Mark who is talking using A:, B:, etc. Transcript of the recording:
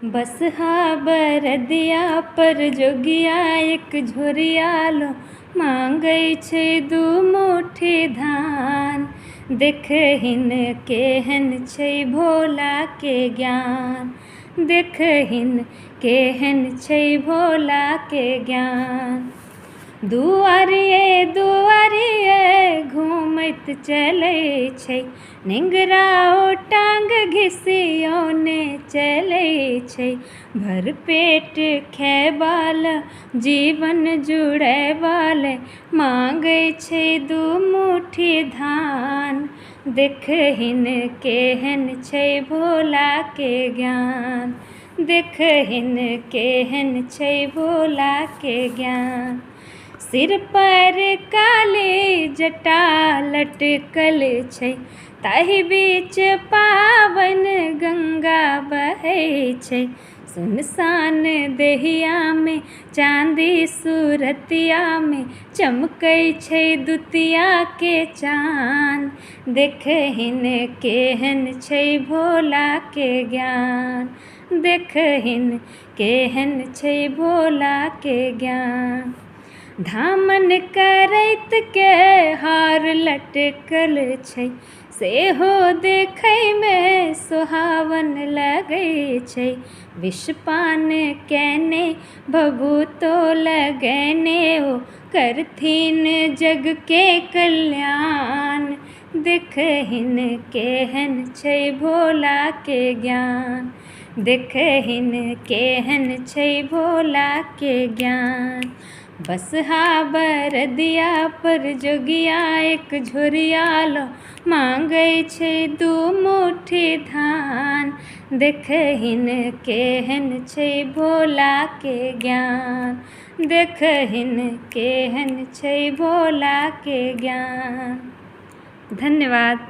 A: बसहा बरदिया पर जोगिया एक झोरिया लो मांगै छै दू मुट्ठी धान। देखहिन केहन छै भोला के ज्ञान, देखहिन केहन छै भोला के ज्ञान। दुआरिये दुआरिये घूमैत चलै छै, नेंगरा ओ टांग घिसियौने चलै छै। भर पेट खैबाला जीवन जुड़ैबाला मांगै छै दू मुट्ठी धान। देखहिन केहन छै भोला के ज्ञान, देखहिन केहन छै भोला के ज्ञान। सिर पर काली जटा लटकल छै, ताहि बीच पावन गंगा बहै छै। सुनसान देहिया में चांदी सूरतिया में चमकै छै दुतिया के चान। देखहिन केहन छै भोला के ज्ञान, देखहिन केहन छै भोला के ज्ञान। धामन करैत के हार लटकल छै, सेहो देखै में सुहावन लगै छै। विषपान कैने भभूतो लगैने ओ करथिन जग के कल्याण। देखहिन केहन छै भोला के ज्ञान, देखहिन केहन छै भोला के ज्ञान। बसहा बरदिया पर जोगिया एक झोरिया लो मांगै छै दू मुट्ठी धान। देखहिन केहन छै भोला के ज्ञान, देखहिन केहन छै भोला के ज्ञान। धन्यवाद।